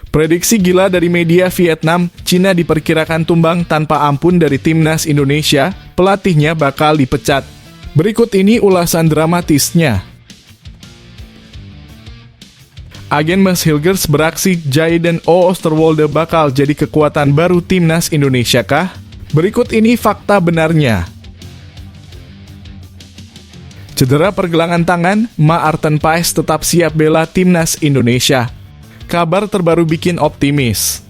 Prediksi gila dari media Vietnam, Cina diperkirakan tumbang tanpa ampun dari timnas Indonesia, pelatihnya bakal dipecat. Berikut ini ulasan dramatisnya. Agen Mads Hilgers beraksi, Jayden Oosterwolde bakal jadi kekuatan baru timnas Indonesia kah? Berikut ini fakta benarnya. Cedera pergelangan tangan, Maarten Paes tetap siap bela timnas Indonesia. Kabar terbaru bikin optimis.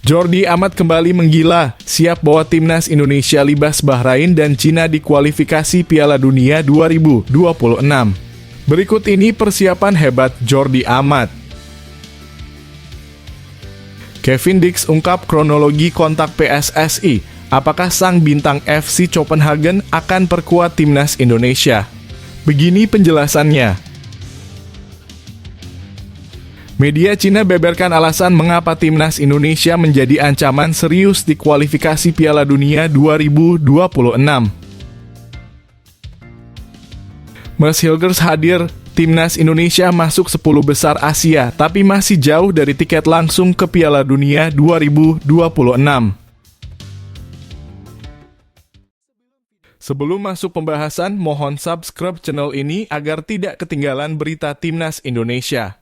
Jordi Amat kembali menggila, siap bawa timnas Indonesia libas Bahrain dan Cina di kualifikasi Piala Dunia 2026. Berikut ini persiapan hebat Jordi Amat. Kevin Dix ungkap kronologi kontak PSSI. Apakah sang bintang FC Copenhagen akan perkuat timnas Indonesia? Begini penjelasannya. Media Cina beberkan alasan mengapa timnas Indonesia menjadi ancaman serius di kualifikasi Piala Dunia 2026. Mads Hilgers hadir, timnas Indonesia masuk 10 besar Asia, tapi masih jauh dari tiket langsung ke Piala Dunia 2026. Sebelum masuk pembahasan, mohon subscribe channel ini agar tidak ketinggalan berita timnas Indonesia.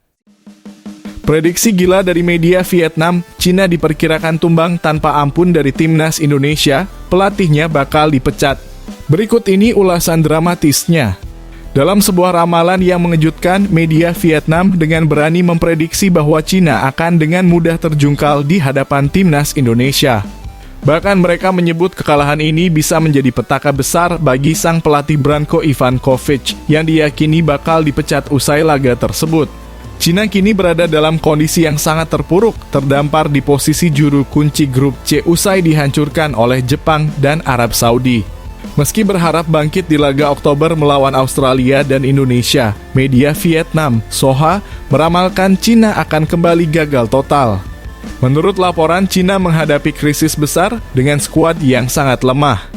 Prediksi gila dari media Vietnam, Cina diperkirakan tumbang tanpa ampun dari timnas Indonesia, pelatihnya bakal dipecat. Berikut ini ulasan dramatisnya. Dalam sebuah ramalan yang mengejutkan, media Vietnam dengan berani memprediksi bahwa Cina akan dengan mudah terjungkal di hadapan timnas Indonesia. Bahkan mereka menyebut kekalahan ini bisa menjadi petaka besar bagi sang pelatih Branko Ivankovic yang diyakini bakal dipecat usai laga tersebut. Cina kini berada dalam kondisi yang sangat terpuruk, terdampar di posisi juru kunci grup C usai dihancurkan oleh Jepang dan Arab Saudi. Meski berharap bangkit di laga Oktober melawan Australia dan Indonesia, media Vietnam, Soha, meramalkan Cina akan kembali gagal total. Menurut laporan, Cina menghadapi krisis besar dengan skuad yang sangat lemah.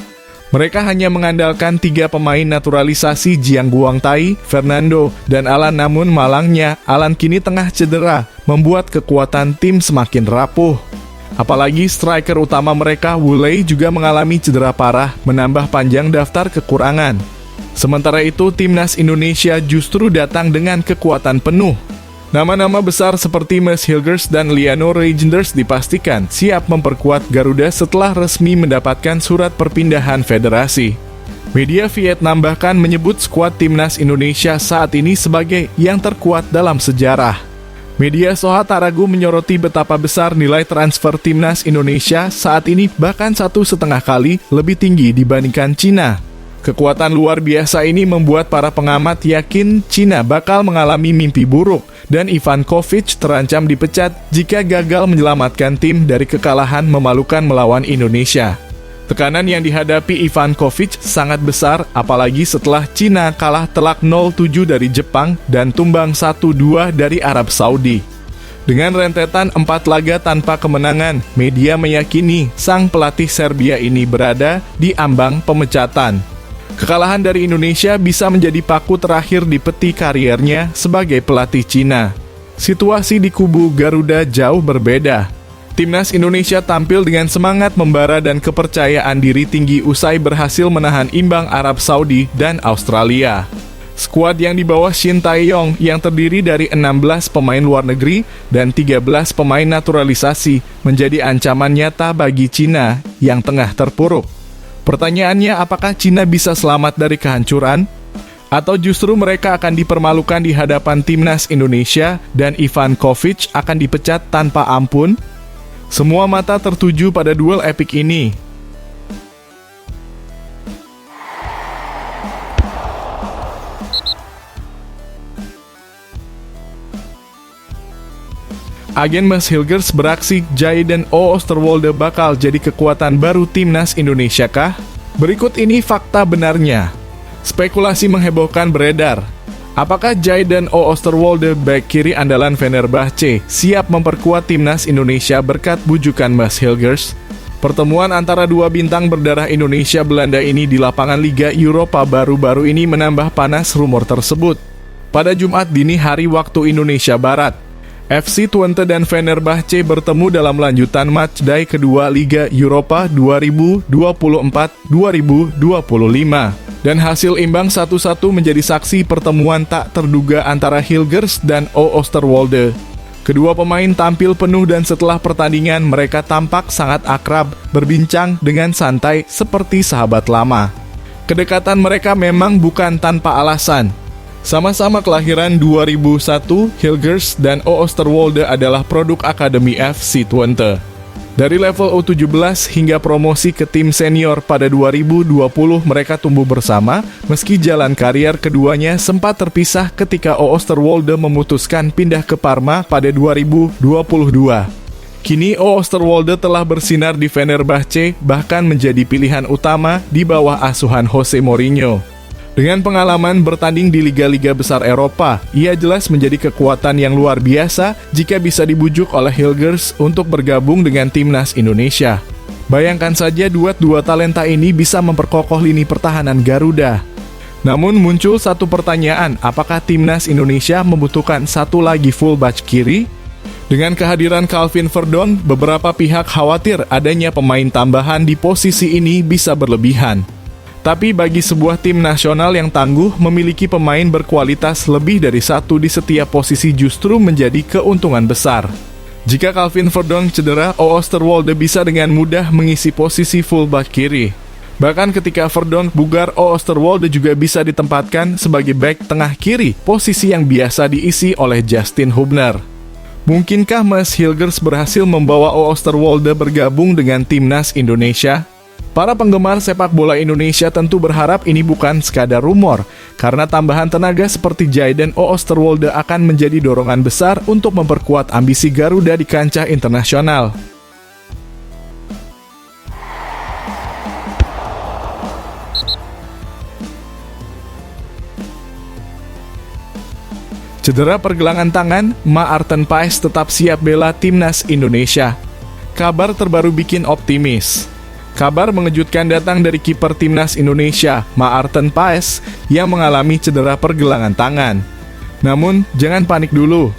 Mereka hanya mengandalkan 3 pemain naturalisasi Jiang Guangtai, Fernando, dan Alan, namun malangnya Alan kini tengah cedera, membuat kekuatan tim semakin rapuh. Apalagi striker utama mereka, Wu Lei, juga mengalami cedera parah, menambah panjang daftar kekurangan. Sementara itu, timnas Indonesia justru datang dengan kekuatan penuh. Nama-nama besar seperti Mads Hilgers dan Liano Reijnders dipastikan siap memperkuat Garuda setelah resmi mendapatkan surat perpindahan federasi. Media Vietnam bahkan menyebut skuad timnas Indonesia saat ini sebagai yang terkuat dalam sejarah. Media Soha tak ragu menyoroti betapa besar nilai transfer timnas Indonesia saat ini, bahkan 1,5 kali lebih tinggi dibandingkan Cina. Kekuatan luar biasa ini membuat para pengamat yakin Cina bakal mengalami mimpi buruk dan Ivankovic terancam dipecat jika gagal menyelamatkan tim dari kekalahan memalukan melawan Indonesia. Tekanan yang dihadapi Ivankovic sangat besar, apalagi setelah Cina kalah telak 0-7 dari Jepang dan tumbang 1-2 dari Arab Saudi. Dengan rentetan 4 laga tanpa kemenangan, media meyakini sang pelatih Serbia ini berada di ambang pemecatan. Kekalahan dari Indonesia bisa menjadi paku terakhir di peti kariernya sebagai pelatih Cina. Situasi di kubu Garuda jauh berbeda. Timnas Indonesia tampil dengan semangat membara dan kepercayaan diri tinggi usai berhasil menahan imbang Arab Saudi dan Australia. Skuad yang dibawa Shin Tae-yong yang terdiri dari 16 pemain luar negeri dan 13 pemain naturalisasi menjadi ancaman nyata bagi Cina yang tengah terpuruk. Pertanyaannya, apakah Cina bisa selamat dari kehancuran? Atau justru mereka akan dipermalukan di hadapan timnas Indonesia dan Ivankovic akan dipecat tanpa ampun? Semua mata tertuju pada duel epik ini. Agen Mads Hilgers beraksi, Jayden Oosterwolde bakal jadi kekuatan baru timnas Indonesia kah? Berikut ini fakta benarnya. Spekulasi menghebohkan beredar. Apakah Jayden Oosterwolde, bek kiri andalan Fenerbahce, siap memperkuat timnas Indonesia berkat bujukan Mads Hilgers? Pertemuan antara dua bintang berdarah Indonesia Belanda ini di lapangan Liga Eropa baru-baru ini menambah panas rumor tersebut. pada Jumat dini hari waktu Indonesia Barat. FC Twente dan Fenerbahce bertemu dalam lanjutan matchday kedua Liga Eropa 2024-2025. Dan hasil imbang 1-1 menjadi saksi pertemuan tak terduga antara Hilgers dan Oosterwolde. Kedua pemain tampil penuh dan setelah pertandingan mereka tampak sangat akrab, berbincang dengan santai seperti sahabat lama. Kedekatan mereka memang bukan tanpa alasan. Sama-sama kelahiran 2001, Hilgers dan Oosterwolde adalah produk Akademi FC Twente. Dari level U17 hingga promosi ke tim senior pada 2020 mereka tumbuh bersama, meski jalan karier keduanya sempat terpisah ketika Oosterwolde memutuskan pindah ke Parma pada 2022. Kini Oosterwolde telah bersinar di Fenerbahce, bahkan menjadi pilihan utama di bawah asuhan Jose Mourinho. Dengan pengalaman bertanding di liga-liga besar Eropa, ia jelas menjadi kekuatan yang luar biasa jika bisa dibujuk oleh Hilgers untuk bergabung dengan timnas Indonesia. Bayangkan saja duet dua talenta ini bisa memperkokoh lini pertahanan Garuda. Namun muncul satu pertanyaan, apakah timnas Indonesia membutuhkan satu lagi fullback kiri? Dengan kehadiran Calvin Verdon, beberapa pihak khawatir adanya pemain tambahan di posisi ini bisa berlebihan. Tapi bagi sebuah tim nasional yang tangguh, memiliki pemain berkualitas lebih dari satu di setiap posisi justru menjadi keuntungan besar. Jika Calvin Verdon cedera, Oosterwolde bisa dengan mudah mengisi posisi fullback kiri. Bahkan ketika Verdon bugar, Oosterwolde juga bisa ditempatkan sebagai bek tengah kiri, posisi yang biasa diisi oleh Justin Hubner. Mungkinkah Mas Hilgers berhasil membawa Oosterwolde bergabung dengan timnas Indonesia? Para penggemar sepak bola Indonesia tentu berharap ini bukan sekadar rumor, karena tambahan tenaga seperti Jayden Oosterwolde akan menjadi dorongan besar untuk memperkuat ambisi Garuda di kancah internasional. Cedera pergelangan tangan, Maarten Paes tetap siap bela timnas Indonesia. Kabar terbaru bikin optimis. Kabar mengejutkan datang dari kiper timnas Indonesia, Maarten Paes, yang mengalami cedera pergelangan tangan. Namun, jangan panik dulu.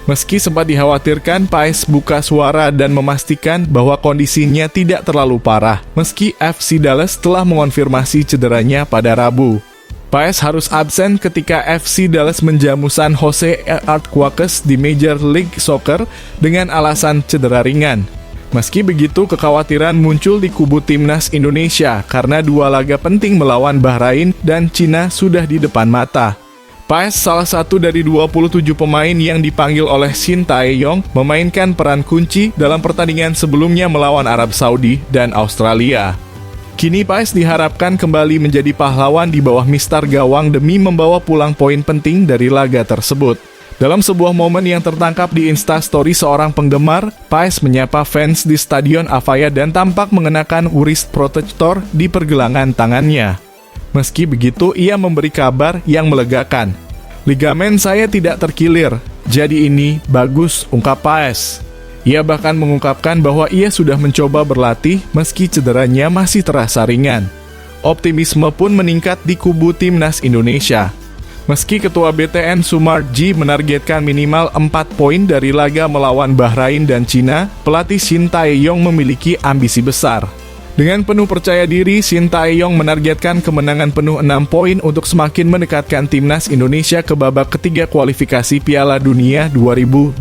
Meski sempat dikhawatirkan, Paes buka suara dan memastikan bahwa kondisinya tidak terlalu parah, meski FC Dallas telah mengonfirmasi cederanya pada Rabu. Paes harus absen ketika FC Dallas menjamu San Jose Earthquakes di Major League Soccer dengan alasan cedera ringan. Meski begitu, kekhawatiran muncul di kubu timnas Indonesia karena dua laga penting melawan Bahrain dan Cina sudah di depan mata. Paes, salah satu dari 27 pemain yang dipanggil oleh Shin Tae-yong, memainkan peran kunci dalam pertandingan sebelumnya melawan Arab Saudi dan Australia. Kini Paes diharapkan kembali menjadi pahlawan di bawah mistar gawang demi membawa pulang poin penting dari laga tersebut. Dalam sebuah momen yang tertangkap di Instastory seorang penggemar, Paes menyapa fans di Stadion Avaya dan tampak mengenakan wrist protector di pergelangan tangannya. Meski begitu, ia memberi kabar yang melegakan. "Ligamen saya tidak terkilir, jadi ini bagus," ungkap Paes. Ia bahkan mengungkapkan bahwa ia sudah mencoba berlatih meski cederanya masih terasa ringan. Optimisme pun meningkat di kubu timnas Indonesia. Meski Ketua BTN Sumarji menargetkan minimal 4 poin dari laga melawan Bahrain dan Cina, pelatih Shin Tae-yong memiliki ambisi besar. Dengan penuh percaya diri, Shin Tae-yong menargetkan kemenangan penuh 6 poin untuk semakin mendekatkan timnas Indonesia ke babak ketiga kualifikasi Piala Dunia 2026.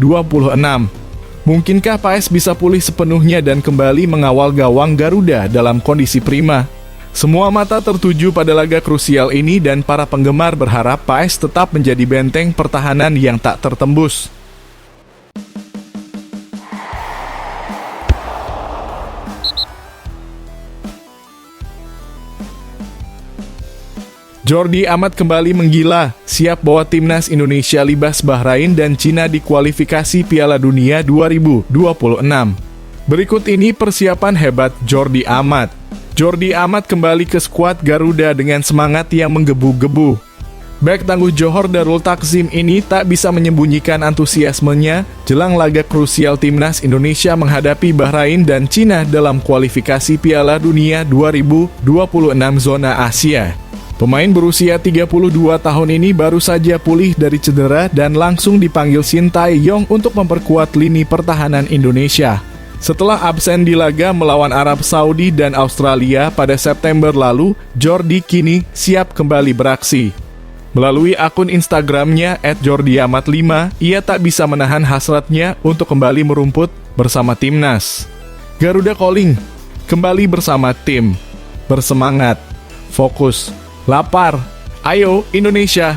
Mungkinkah Paes bisa pulih sepenuhnya dan kembali mengawal gawang Garuda dalam kondisi prima? Semua mata tertuju pada laga krusial ini dan para penggemar berharap Paes tetap menjadi benteng pertahanan yang tak tertembus. Jordi Amat kembali menggila, siap bawa timnas Indonesia libas Bahrain dan Cina di kualifikasi Piala Dunia 2026. Berikut ini persiapan hebat Jordi Amat. Jordi Amat kembali ke skuad Garuda dengan semangat yang menggebu-gebu. Bek tangguh Johor Darul Takzim ini tak bisa menyembunyikan antusiasmenya jelang laga krusial timnas Indonesia menghadapi Bahrain dan Cina dalam kualifikasi Piala Dunia 2026 zona Asia. Pemain berusia 32 tahun ini baru saja pulih dari cedera dan langsung dipanggil Shin Tae-yong untuk memperkuat lini pertahanan Indonesia. Setelah absen di laga melawan Arab Saudi dan Australia pada September lalu, Jordi kini siap kembali beraksi. Melalui akun Instagramnya @jordiamat5, ia tak bisa menahan hasratnya untuk kembali merumput bersama timnas. Garuda Calling, kembali bersama tim. Bersemangat, fokus, lapar, ayo Indonesia.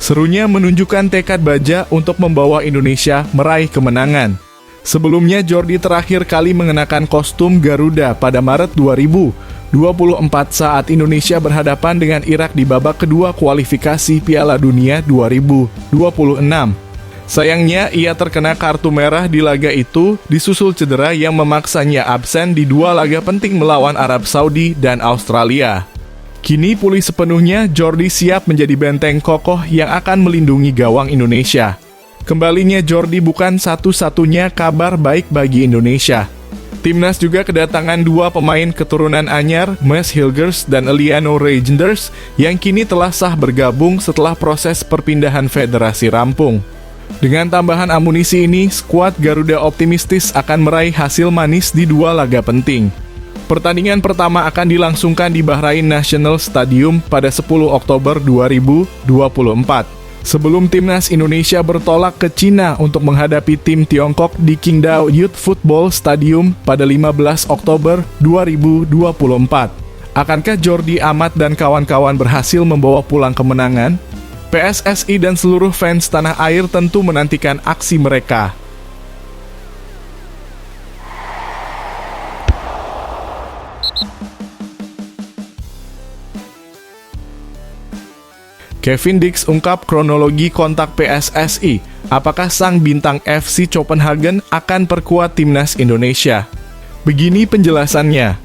Serunya menunjukkan tekad baja untuk membawa Indonesia meraih kemenangan. Sebelumnya Jordi terakhir kali mengenakan kostum Garuda pada Maret 2024 saat Indonesia berhadapan dengan Irak di babak kedua kualifikasi Piala Dunia 2026. Sayangnya ia terkena kartu merah di laga itu disusul cedera yang memaksanya absen di dua laga penting melawan Arab Saudi dan Australia. Kini pulih sepenuhnya, Jordi siap menjadi benteng kokoh yang akan melindungi gawang Indonesia. Kembalinya Jordi bukan satu-satunya kabar baik bagi Indonesia. Timnas juga kedatangan dua pemain keturunan anyar, Mads Hilgers dan Eliano Reijnders, yang kini telah sah bergabung setelah proses perpindahan federasi rampung. Dengan tambahan amunisi ini, skuad Garuda optimistis akan meraih hasil manis di dua laga penting. Pertandingan pertama akan dilangsungkan di Bahrain National Stadium pada 10 Oktober 2024. Sebelum timnas Indonesia bertolak ke Cina untuk menghadapi tim Tiongkok di Qingdao Youth Football Stadium pada 15 Oktober 2024. Akankah Jordi Amat dan kawan-kawan berhasil membawa pulang kemenangan? PSSI dan seluruh fans tanah air tentu menantikan aksi mereka. Kevin Dix ungkap kronologi kontak PSSI. Apakah sang bintang FC Copenhagen akan perkuat timnas Indonesia? Begini penjelasannya.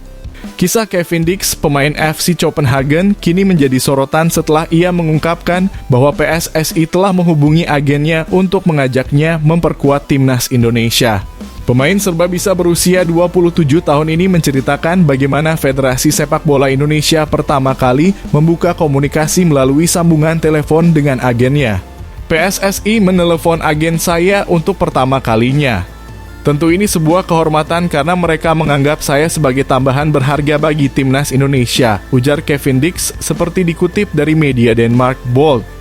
Kisah Kevin Dix, pemain FC Copenhagen, kini menjadi sorotan setelah ia mengungkapkan bahwa PSSI telah menghubungi agennya untuk mengajaknya memperkuat timnas Indonesia. Pemain serba bisa berusia 27 tahun ini menceritakan bagaimana Federasi Sepak Bola Indonesia pertama kali membuka komunikasi melalui sambungan telepon dengan agennya. PSSI menelepon agen saya untuk pertama kalinya. Tentu ini sebuah kehormatan karena mereka menganggap saya sebagai tambahan berharga bagi timnas Indonesia, ujar Kevin Dix seperti dikutip dari media Denmark Bold.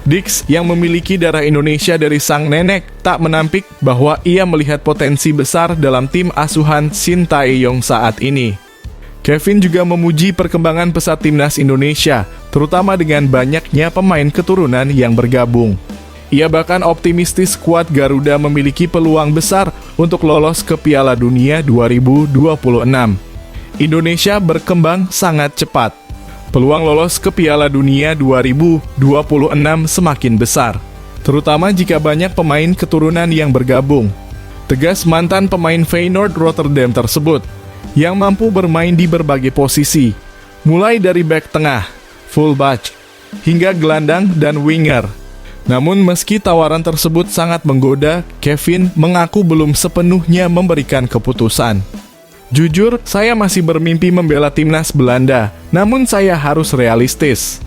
Dix yang memiliki darah Indonesia dari sang nenek tak menampik bahwa ia melihat potensi besar dalam tim asuhan Shin Tae-yong saat ini. Kevin juga memuji perkembangan pesat timnas Indonesia, terutama dengan banyaknya pemain keturunan yang bergabung. Ia bahkan optimistis skuad Garuda memiliki peluang besar untuk lolos ke Piala Dunia 2026. Indonesia berkembang sangat cepat. Peluang lolos ke Piala Dunia 2026 semakin besar, terutama jika banyak pemain keturunan yang bergabung. Tegas mantan pemain Feyenoord Rotterdam tersebut, yang mampu bermain di berbagai posisi, mulai dari bek tengah, fullback, hingga gelandang dan winger. Namun meski tawaran tersebut sangat menggoda, Kevin mengaku belum sepenuhnya memberikan keputusan. Jujur, saya masih bermimpi membela timnas Belanda, namun saya harus realistis.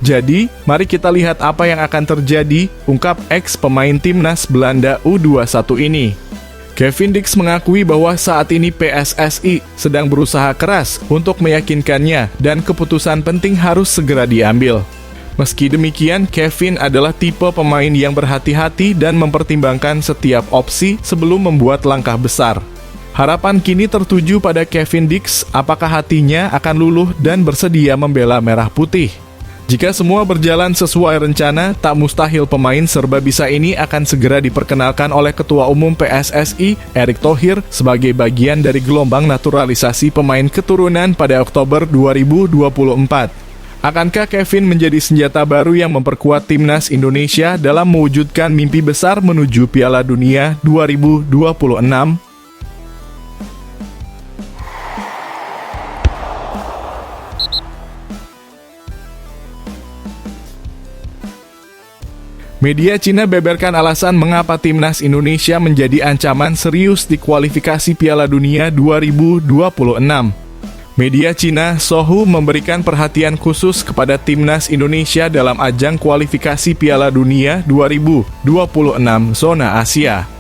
Jadi, mari kita lihat apa yang akan terjadi, ungkap ex-pemain timnas Belanda U21 ini. Kevin Dix mengakui bahwa saat ini PSSI sedang berusaha keras untuk meyakinkannya dan keputusan penting harus segera diambil. Meski demikian, Kevin adalah tipe pemain yang berhati-hati dan mempertimbangkan setiap opsi sebelum membuat langkah besar. Harapan kini tertuju pada Kevin Dix, apakah hatinya akan luluh dan bersedia membela merah putih. Jika semua berjalan sesuai rencana, tak mustahil pemain serba bisa ini akan segera diperkenalkan oleh Ketua Umum PSSI, Erick Thohir, sebagai bagian dari gelombang naturalisasi pemain keturunan pada Oktober 2024. Akankah Kevin menjadi senjata baru yang memperkuat timnas Indonesia dalam mewujudkan mimpi besar menuju Piala Dunia 2026? Media Cina beberkan alasan mengapa timnas Indonesia menjadi ancaman serius di kualifikasi Piala Dunia 2026. Media Cina, Sohu memberikan perhatian khusus kepada timnas Indonesia dalam ajang kualifikasi Piala Dunia 2026 zona Asia.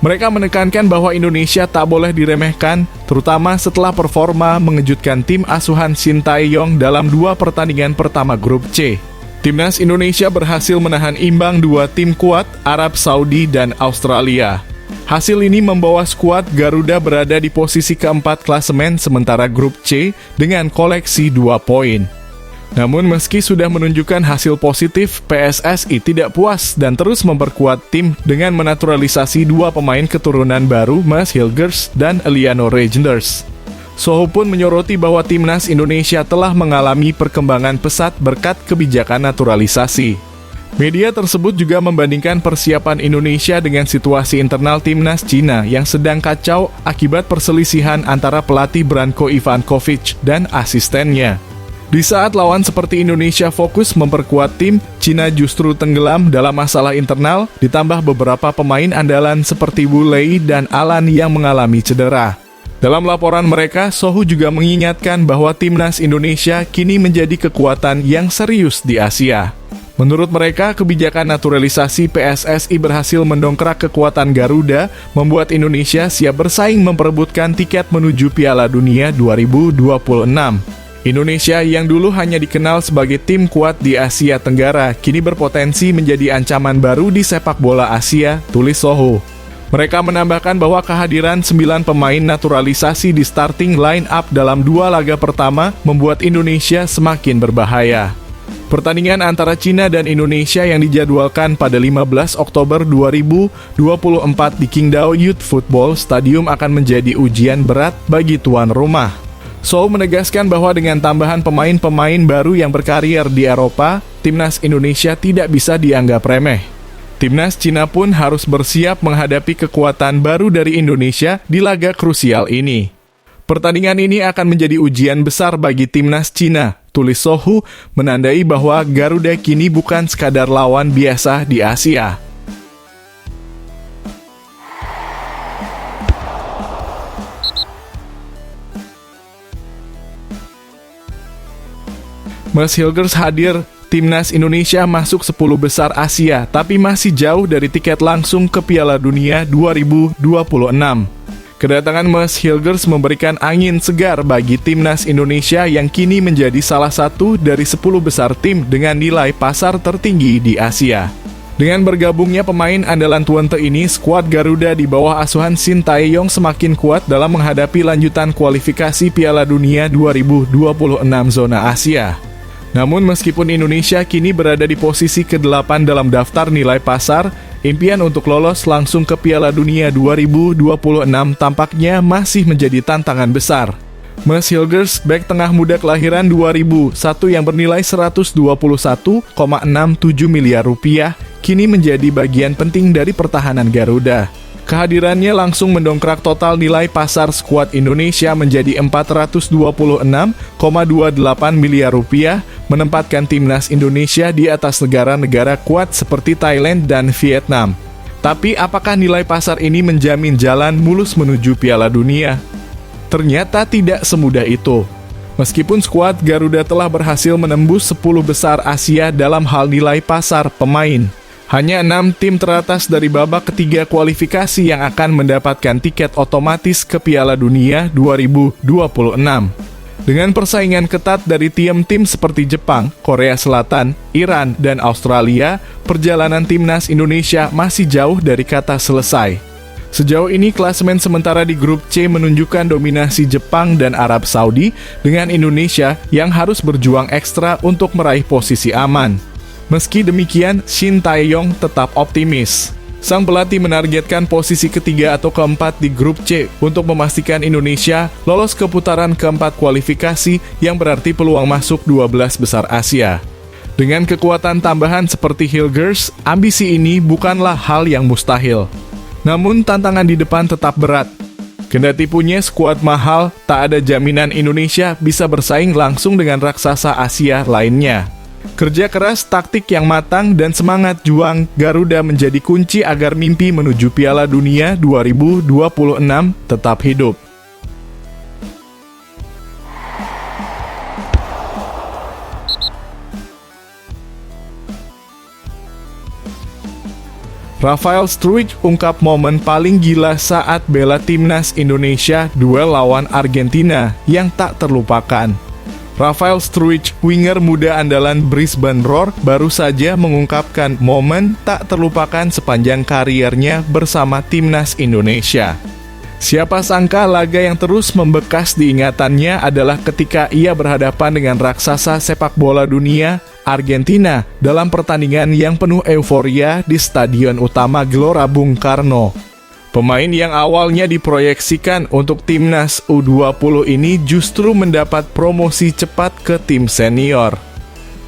Mereka menekankan bahwa Indonesia tak boleh diremehkan, terutama setelah performa mengejutkan tim asuhan Shin Tae-yong dalam 2 pertandingan pertama grup C. Timnas Indonesia berhasil menahan imbang 2 tim kuat, Arab Saudi dan Australia. Hasil ini membawa skuad Garuda berada di posisi keempat klasemen sementara grup C dengan koleksi 2 poin. Namun meski sudah menunjukkan hasil positif, PSSI tidak puas dan terus memperkuat tim dengan menaturalisasi 2 pemain keturunan baru, Mads Hilgers dan Eliano Reijnders. Sohu pun menyoroti bahwa timnas Indonesia telah mengalami perkembangan pesat berkat kebijakan naturalisasi. Media tersebut juga membandingkan persiapan Indonesia dengan situasi internal timnas Cina yang sedang kacau akibat perselisihan antara pelatih Branko Ivankovic dan asistennya. Di saat lawan seperti Indonesia fokus memperkuat tim, Cina justru tenggelam dalam masalah internal, ditambah beberapa pemain andalan seperti Wu Lei dan Alan yang mengalami cedera. Dalam laporan mereka, Sohu juga mengingatkan bahwa timnas Indonesia kini menjadi kekuatan yang serius di Asia. Menurut mereka, kebijakan naturalisasi PSSI berhasil mendongkrak kekuatan Garuda, membuat Indonesia siap bersaing memperebutkan tiket menuju Piala Dunia 2026. Indonesia yang dulu hanya dikenal sebagai tim kuat di Asia Tenggara, kini berpotensi menjadi ancaman baru di sepak bola Asia, tulis Sohu. Mereka menambahkan bahwa kehadiran 9 pemain naturalisasi di starting line-up dalam 2 laga pertama membuat Indonesia semakin berbahaya. Pertandingan antara Cina dan Indonesia yang dijadwalkan pada 15 Oktober 2024 di Qingdao Youth Football Stadium akan menjadi ujian berat bagi tuan rumah. Sohu menegaskan bahwa dengan tambahan pemain-pemain baru yang berkarier di Eropa, timnas Indonesia tidak bisa dianggap remeh. Timnas Cina pun harus bersiap menghadapi kekuatan baru dari Indonesia di laga krusial ini. Pertandingan ini akan menjadi ujian besar bagi timnas Cina, tulis Sohu, menandai bahwa Garuda kini bukan sekadar lawan biasa di Asia. Mads Hilgers hadir, timnas Indonesia masuk 10 besar Asia, tapi masih jauh dari tiket langsung ke Piala Dunia 2026. Kedatangan Mads Hilgers memberikan angin segar bagi timnas Indonesia yang kini menjadi salah satu dari 10 besar tim dengan nilai pasar tertinggi di Asia. Dengan bergabungnya pemain andalan Twente ini, skuad Garuda di bawah asuhan Shin Tae-yong semakin kuat dalam menghadapi lanjutan kualifikasi Piala Dunia 2026 zona Asia. Namun meskipun Indonesia kini berada di posisi ke-8 dalam daftar nilai pasar, impian untuk lolos langsung ke Piala Dunia 2026 tampaknya masih menjadi tantangan besar. Mads Hilgers, bek tengah muda kelahiran 2001 yang bernilai 121,67 miliar rupiah, kini menjadi bagian penting dari pertahanan Garuda. Kehadirannya langsung mendongkrak total nilai pasar skuad Indonesia menjadi 426,28 miliar rupiah, menempatkan timnas Indonesia di atas negara-negara kuat seperti Thailand dan Vietnam. Tapi apakah nilai pasar ini menjamin jalan mulus menuju Piala Dunia? Ternyata tidak semudah itu. Meskipun skuad Garuda telah berhasil menembus 10 besar Asia dalam hal nilai pasar pemain, hanya 6 tim teratas dari babak ketiga kualifikasi yang akan mendapatkan tiket otomatis ke Piala Dunia 2026. Dengan persaingan ketat dari tim-tim seperti Jepang, Korea Selatan, Iran, dan Australia, perjalanan timnas Indonesia masih jauh dari kata selesai. Sejauh ini klasemen sementara di grup C menunjukkan dominasi Jepang dan Arab Saudi dengan Indonesia yang harus berjuang ekstra untuk meraih posisi aman. Meski demikian, Shin Tae-yong tetap optimis. Sang pelatih menargetkan posisi ketiga atau keempat di grup C untuk memastikan Indonesia lolos ke putaran keempat kualifikasi yang berarti peluang masuk 12 besar Asia. Dengan kekuatan tambahan seperti Hilgers, ambisi ini bukanlah hal yang mustahil. Namun tantangan di depan tetap berat. Kendati punya skuad mahal, tak ada jaminan Indonesia bisa bersaing langsung dengan raksasa Asia lainnya. Kerja keras, taktik yang matang, dan semangat juang Garuda menjadi kunci agar mimpi menuju Piala Dunia 2026 tetap hidup. Rafael Struijk ungkap momen paling gila saat bela timnas Indonesia duel lawan Argentina yang tak terlupakan. Rafael Struijk, winger muda andalan Brisbane Roar, baru saja mengungkapkan momen tak terlupakan sepanjang kariernya bersama timnas Indonesia. Siapa sangka laga yang terus membekas di ingatannya adalah ketika ia berhadapan dengan raksasa sepak bola dunia, Argentina, dalam pertandingan yang penuh euforia di Stadion Utama Gelora Bung Karno. Pemain yang awalnya diproyeksikan untuk timnas U20 ini justru mendapat promosi cepat ke tim senior.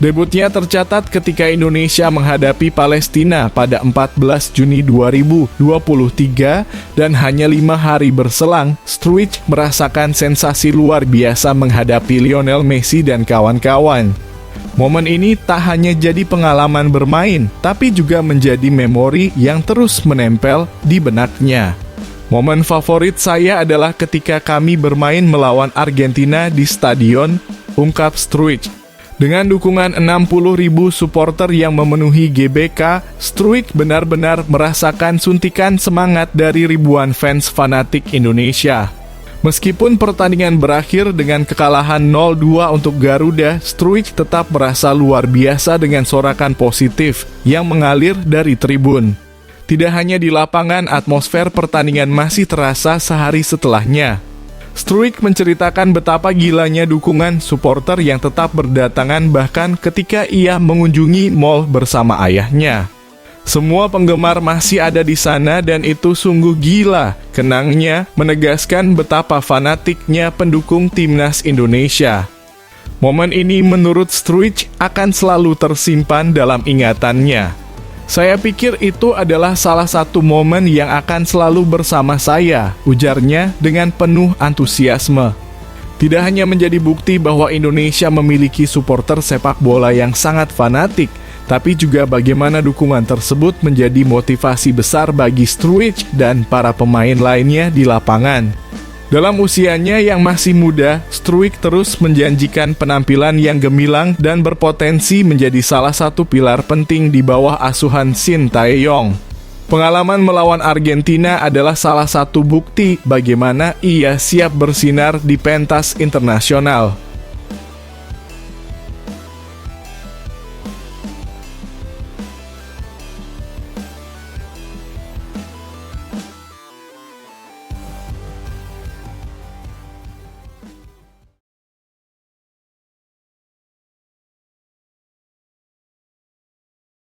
Debutnya tercatat ketika Indonesia menghadapi Palestina pada 14 Juni 2023 dan hanya 5 hari berselang, Struijk merasakan sensasi luar biasa menghadapi Lionel Messi dan kawan-kawan. Momen ini tak hanya jadi pengalaman bermain, tapi juga menjadi memori yang terus menempel di benaknya. Momen favorit saya adalah ketika kami bermain melawan Argentina di stadion, ungkap Struijk. Dengan dukungan 60.000 supporter yang memenuhi GBK, Struijk benar-benar merasakan suntikan semangat dari ribuan fans fanatik Indonesia. Meskipun pertandingan berakhir dengan kekalahan 0-2 untuk Garuda, Struijk tetap merasa luar biasa dengan sorakan positif yang mengalir dari tribun. Tidak hanya di lapangan, atmosfer pertandingan masih terasa sehari setelahnya. Struijk menceritakan betapa gilanya dukungan supporter yang tetap berdatangan bahkan ketika ia mengunjungi mal bersama ayahnya. Semua penggemar masih ada di sana dan itu sungguh gila, kenangnya menegaskan betapa fanatiknya pendukung timnas Indonesia. Momen ini menurut Struijk akan selalu tersimpan dalam ingatannya. Saya pikir itu adalah salah satu momen yang akan selalu bersama saya, ujarnya dengan penuh antusiasme. Tidak hanya menjadi bukti bahwa Indonesia memiliki supporter sepak bola yang sangat fanatik, tapi juga bagaimana dukungan tersebut menjadi motivasi besar bagi Struijk dan para pemain lainnya di lapangan. Dalam usianya yang masih muda, Struijk terus menjanjikan penampilan yang gemilang dan berpotensi menjadi salah satu pilar penting di bawah asuhan Shin Tae-yong. Pengalaman melawan Argentina adalah salah satu bukti bagaimana ia siap bersinar di pentas internasional.